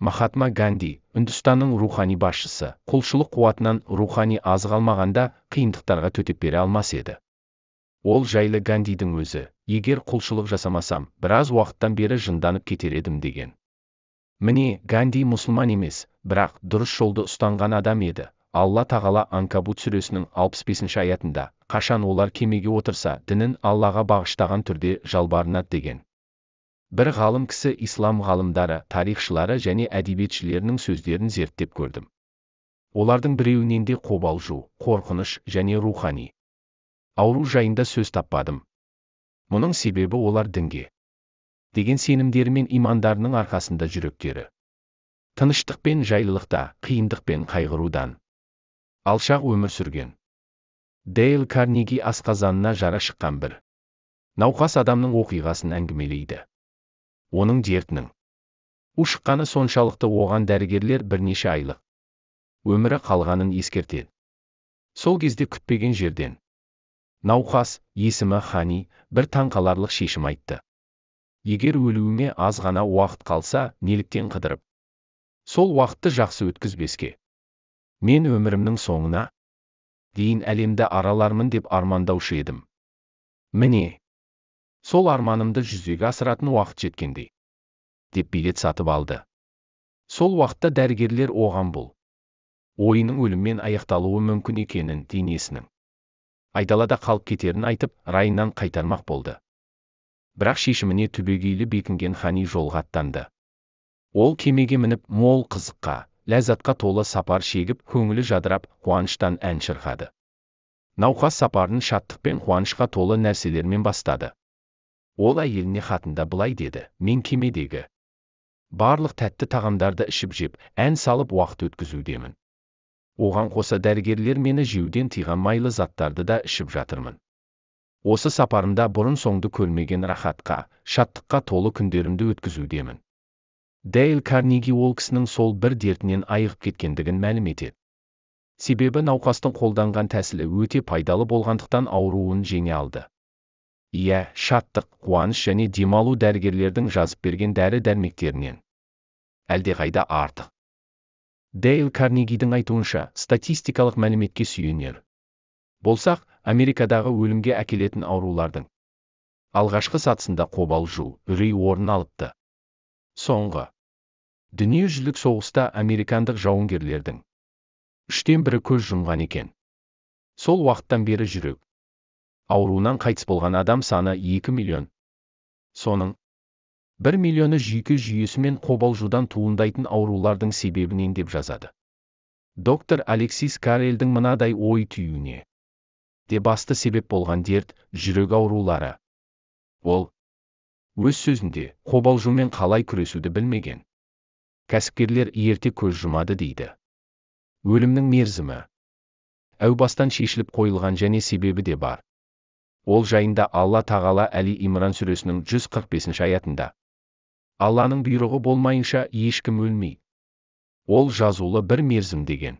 Махатма Ганди, Үндістанның рухани басшысы, құлшылық қуатынан рухани азық алмағанда қиындықтарға төтеп бере алмас еді. Ол жайлы Гандидің өзі, егер құлшылық жасамасам, біраз уақыттан бері жынданып кетер едім деген. Міне, Ганди мұсылман емес, бірақ дұрыс жолды ұстанған адам еді. Алла тағала Анкабут сүресінің 65 аятында, қашан олар кемеге отырса, дінін Аллаға бағыштаған түрде жалбарынады деген. Бір ғалым кісі ислам ғалымдары, тарихшылары және әдебиетшілерінің сөздерін зерттеп көрдім. Олардың біреуінен де қобалжу, қорқыныш және рухани ауру жайында сөз таппадым. Мұның себебі олар дінге деген сенімдері мен имандарының арқасында жүректері тыныштық пен жайлылықта, қиындық пен қайғырудан алшақ өмір сүрген. Дейл Карнеги асқазанына жара шыққан бір науқас адамның оқиғасын әңгімелейді. Оның дертінің ушыққаны соншалықты оған дәрігерлер бірнеше айлық өмірі қалғанын ескертеді. Сол кезде күтпеген жерден науқас, есімі Хани, бір таңқаларлық шешім айтты. Егер өлуіме аз ғана уақыт қалса, неліктен қыдырып сол уақытты жақсы өткізбеске? Мен өмірімнің соңына дейін әлемді аралармын деп армандаушы едім. Міне, сол арманымды жүзеге асыратын уақыт жеткендей деп билет сатып алды. Сол уақытта дәрігерлер оған бұл ойының өліммен аяқталуы мүмкін екенін, денесінің айдалада қалып кетерін айтып, райынан қайтармақ болды. Бірақ шешіміне түбегейлі бекінген Хани жолға аттанды. Ол кемеге мініп, мол қызыққа, ләззатқа толы сапар шегіп, көңілі жадырап, қуаныштан ән шырқады. Науқас сапарын шаттық пен қуанышқа толы нәрселермен бастады. Ол әйеліне хатында былай деді: мен кемедегі барлық тәтті тағамдарды ішіп жеп, ән салып уақыт өткізудемін. Оған қоса дәрігерлер мені жеуден тыйған майлы заттарды да ішіп жатырмын. Осы сапарымда бұрын соңды көрмеген рахатқа, шаттыққа толы күндерімді өткізудемін. Дейл Карнеги ол кісінің сол бір дертінен айығып кеткендігін мәлім етеді. Себебі науқастың қолданған тәсілі өте пайдалы болғандықтан ауруын жеңе алды. Иә, шаттық, қуаныш және демалу дәрігерлердің жазып берген дәрі-дәрмектерінен әлдеқайда артық. Дейл Карнегидің айтуынша, статистикалық мәліметке сүйенер болсақ, Америкадағы өлімге әкелетін аурулардың алғашқы сатысында қобалжу, үрей орын алыпты. Соңғы дүниежүзілік соғыста американдық жауынгерлердің 1/3 көз жұмған екен. Сол уақыттан бері жүрек ауруынан қайтыс болған адам саны 2 миллион. Соның 1 миллионы жүйке жүйесі мен қобалжудан туындайтын аурулардың себебінен деп жазады. Доктор Алексис Карелдің мынадай ой түйуіне де басты себеп болған дерт жүрек аурулары. Ол өз сөзінде қобалжумен қалай күресуді білмеген кәсіпкерлер ерте көз жұмады дейді. Өлімнің мерзімі әу бастан шешіліп қойылған және себебі де бар. Ол жайында Алла тағала Әли Имран сүресінің 145 аятында: Алланың бұйрығы болмайынша ешкім өлмейді. Ол жазулы бір мерзім деген.